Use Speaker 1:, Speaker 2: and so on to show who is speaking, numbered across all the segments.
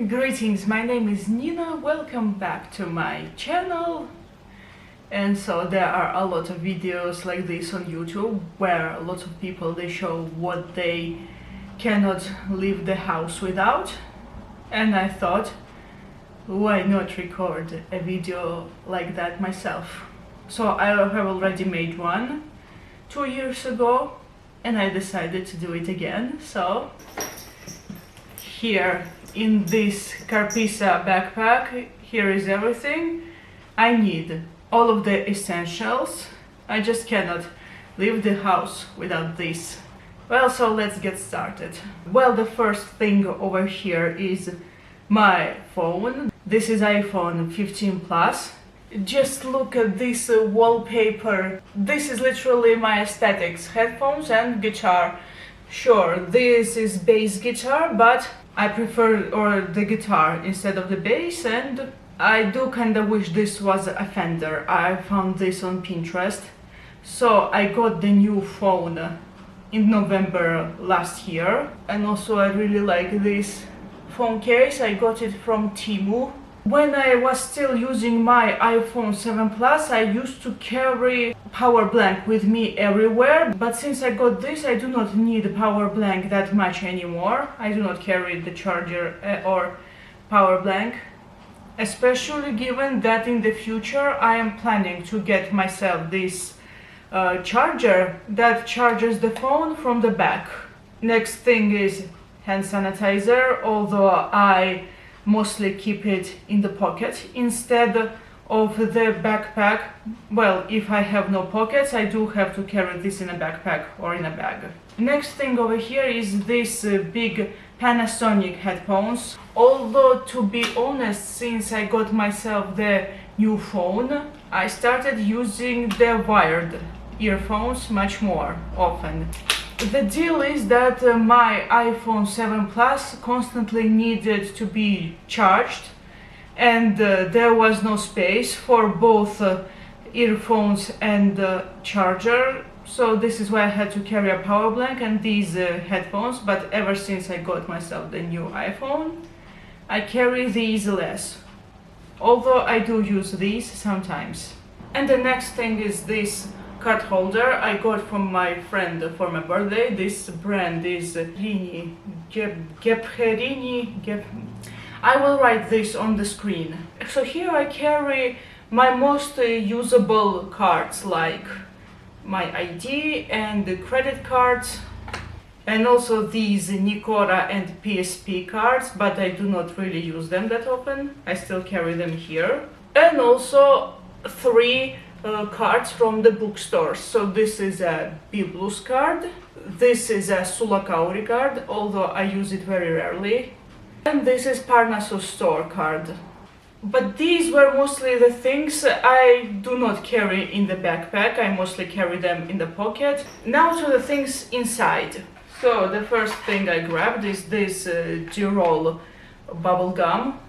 Speaker 1: Greetings, my name is Nina, welcome back to my channel. And so there are a lot of videos like this on YouTube where lots of people they show what they cannot leave the house without. And I thought, why not record a video like that myself? So I have already made one 2 years ago and I decided to do it again. So here in this Carpisa backpack, here is everything I need. All of the essentials. I just cannot leave the house without this. Well, so let's get started. Well, the first thing over here is my phone. This is iPhone 15 Plus. Just look at this wallpaper. This is literally my aesthetics. Headphones and guitar. Sure, this is bass guitar, but I prefer the guitar instead of the bass, and I do kinda wish this was a Fender. I found this on Pinterest. So I got the new phone in November last year, and also I really like this phone case. I got it from Temu. When I was still using my iPhone 7 Plus, I used to carry power bank with me everywhere, but since I got this, I do not need a power bank that much anymore. I do not carry the charger or power bank, especially given that in the future I am planning to get myself this charger that charges the phone from the back. Next thing is hand sanitizer, although I mostly keep it in the pocket instead of the backpack. Well, if I have no pockets, I do have to carry this in a backpack or in a bag. Next thing over here is this big Panasonic headphones. Although, to be honest, since I got myself the new phone, I started using the wired earphones much more often. The deal is that my iPhone 7 Plus constantly needed to be charged, and there was no space for both earphones and charger. So this is why I had to carry a power bank and these headphones. But ever since I got myself the new iPhone, I carry these less, although I do use these sometimes. And the next thing is this card holder I got from my friend for my birthday. This brand is Gepherini. I will write this on the screen. So here I carry my most usable cards, like my ID and the credit cards, and also these Nicora and PSP cards, but I do not really use them that often. I still carry them here. And also 3 cards from the bookstores. So this is a Biblos card, this is a Sulakauri card, although I use it very rarely, and this is Parnassus store card. But these were mostly the things I do not carry in the backpack. I mostly carry them in the pocket. Now to the things inside. So the first thing I grabbed is this Girol bubble gum.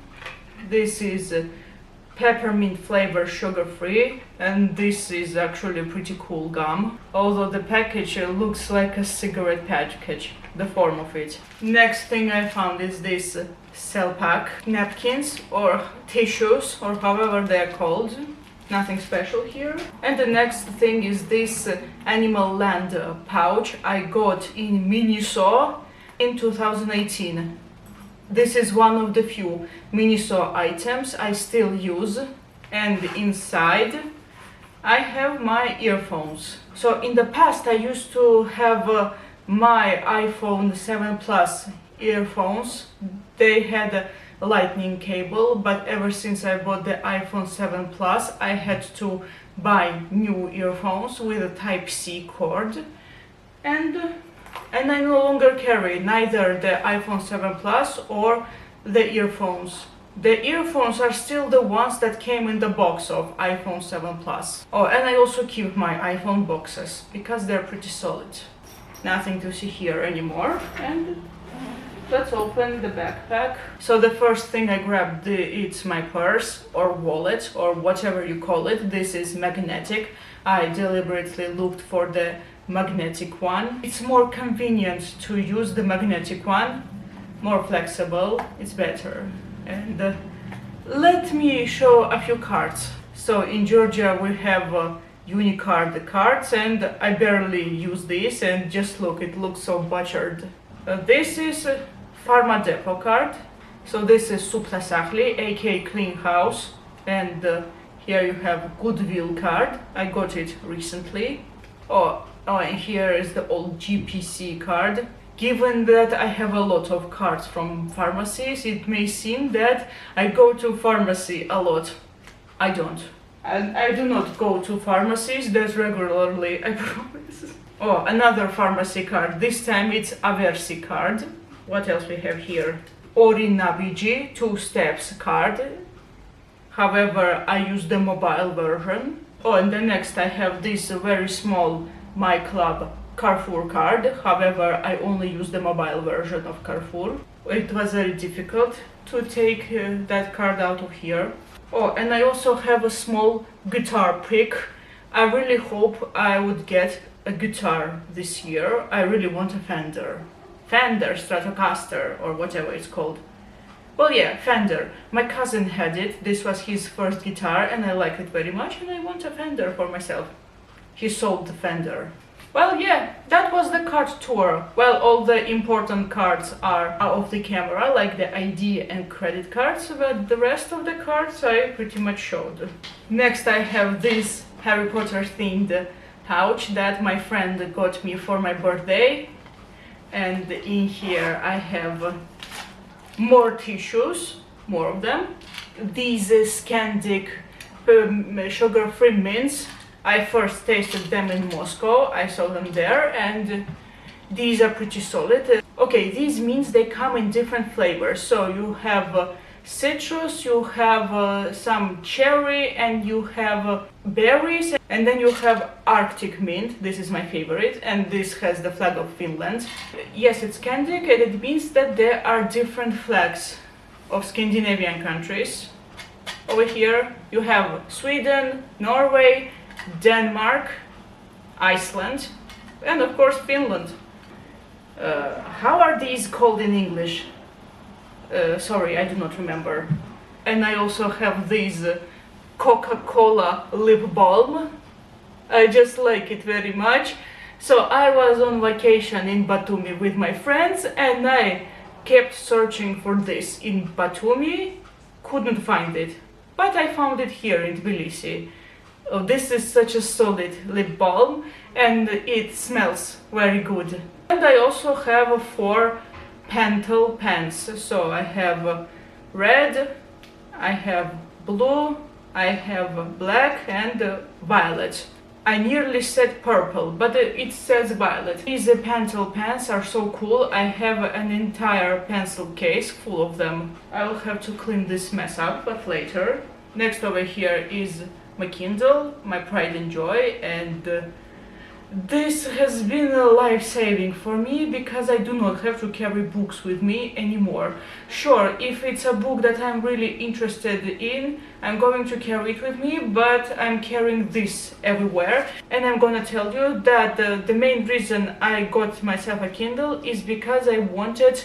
Speaker 1: This is peppermint flavor, sugar-free, and this is actually a pretty cool gum, although the package looks like a cigarette package, the form of it. Next thing I found is this Selpak napkins or tissues, or however they're called. Nothing special here. And the next thing is this Animal Land pouch I got in Miniso in 2018. This is one of the few Miniso items I still use, and inside I have my earphones. So in the past I used to have my iPhone 7 Plus earphones. They had a lightning cable, but ever since I bought the iPhone 7 Plus I had to buy new earphones with a Type-C cord, and I no longer carry neither the iPhone 7 Plus or the earphones. The earphones are still the ones that came in the box of iPhone 7 Plus. Oh, and I also keep my iPhone boxes because they're pretty solid. Nothing to see here anymore. And let's open the backpack. So the first thing I grabbed, it's my purse or wallet or whatever you call it. This is magnetic. I deliberately looked for the magnetic one. It's more convenient to use the magnetic one more flexible, it's better. And let me show a few cards. So in Georgia we have Unicard cards, and I barely use this, and just look, it looks so butchered. This is Pharma Depot card. So this is Supta Sahli, aka Clean House, and here you have Goodwill card. I got it recently. Oh, and here is the old GPC card. Given that I have a lot of cards from pharmacies, it may seem that I go to pharmacy a lot. I don't. And I do not go to pharmacies that regularly, I promise. Oh, another pharmacy card. This time it's Aversi card. What else we have here? Ori Nabiji 2 steps card. However, I use the mobile version. Oh, and the next I have this very small My Club Carrefour card. However, I only use the mobile version of Carrefour. It was very difficult to take that card out of here. Oh, and I also have a small guitar pick. I really hope I would get a guitar this year. I really want a Fender Stratocaster, or whatever it's called. Well, yeah, Fender. My cousin had it. This was his first guitar and I like it very much, and I want a Fender for myself. He sold the Fender. Well, yeah, that was the card tour. Well, all the important cards are out of the camera, like the ID and credit cards, but the rest of the cards I pretty much showed. Next I have this Harry Potter themed pouch that my friend got me for my birthday. And in here I have more tissues, more of them. These Scandic sugar-free mints. I first tasted them in Moscow, I saw them there, and these are pretty solid. Okay, these mints, they come in different flavors. So you have citrus, you have some cherry, and you have berries, and then you have Arctic mint. This is my favorite, and this has the flag of Finland. Yes, it's Scandic, and it means that there are different flags of Scandinavian countries. Over here you have Sweden, Norway, Denmark, Iceland, and of course Finland. How are these called in English? Sorry, I do not remember. And I also have this Coca-Cola lip balm. I just like it very much. So I was on vacation in Batumi with my friends, and I kept searching for this in Batumi. Couldn't find it, but I found it here in Tbilisi. Oh, this is such a solid lip balm, and it smells very good. And I also have 4 Pentel pens. So I have red, I have blue, I have black, and violet. I nearly said purple, but it says violet. These Pentel pens are so cool. I have an entire pencil case full of them. I'll have to clean this mess up, but later. Next over here is my Kindle, my pride and joy, and this has been a life-saving for me because I do not have to carry books with me anymore. Sure, if it's a book that I'm really interested in, I'm going to carry it with me, but I'm carrying this everywhere. And I'm gonna tell you that the main reason I got myself a Kindle is because I wanted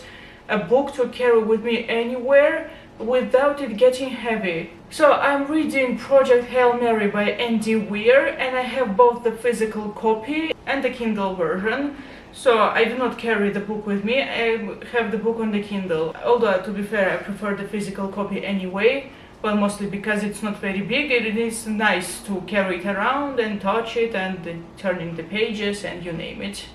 Speaker 1: a book to carry with me anywhere without it getting heavy. So I'm reading Project Hail Mary by Andy Weir, and I have both the physical copy and the Kindle version. So I do not carry the book with me, I have the book on the Kindle. Although, to be fair, I prefer the physical copy anyway, well, mostly because it's not very big. It is nice to carry it around and touch it and turning the pages and you name it.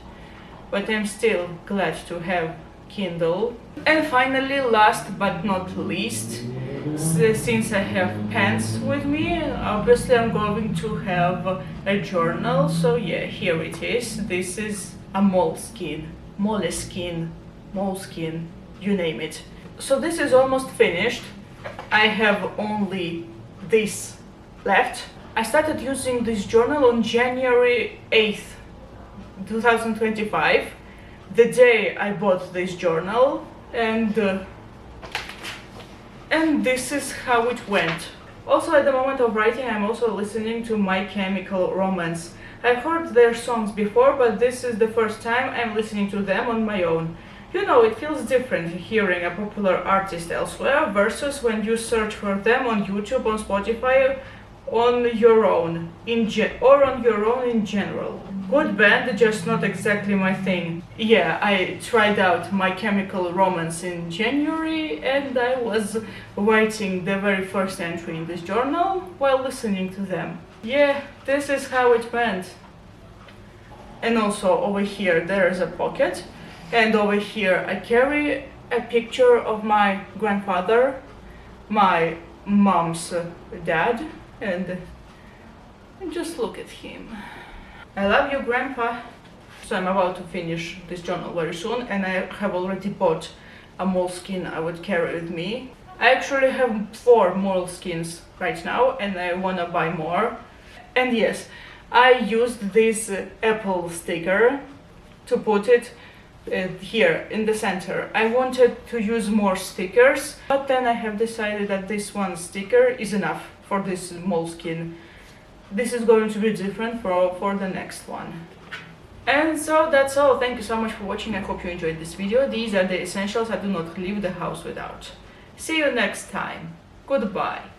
Speaker 1: But I'm still glad to have Kindle. And finally, last but not least, since I have pens with me, obviously I'm going to have a journal. So yeah, here it is. This is a Moleskine, you name it. So this is almost finished. I have only this left. I started using this journal on January 8th, 2025. The day I bought this journal, and this is how it went. Also, at the moment of writing, I'm also listening to My Chemical Romance. I've heard their songs before, but this is the first time I'm listening to them on my own. You know, it feels different hearing a popular artist elsewhere versus when you search for them on YouTube, on Spotify, on your own, or on your own in general. Good band, just not exactly my thing. Yeah, I tried out My Chemical Romance in January, and I was writing the very first entry in this journal while listening to them. Yeah, this is how it went. And also over here there is a pocket, and over here I carry a picture of my grandfather, my mom's dad, and just look at him. I love you, Grandpa. So I'm about to finish this journal very soon, and I have already bought a moleskin I would carry with me. I actually have 4 moleskins right now, and I wanna buy more. And yes, I used this Apple sticker to put it here in the center. I wanted to use more stickers, but then I have decided that this one sticker is enough for this moleskin. This is going to be different for the next one. And so that's all. Thank you so much for watching. I hope you enjoyed this video. These are the essentials I do not leave the house without. See you next time. Goodbye.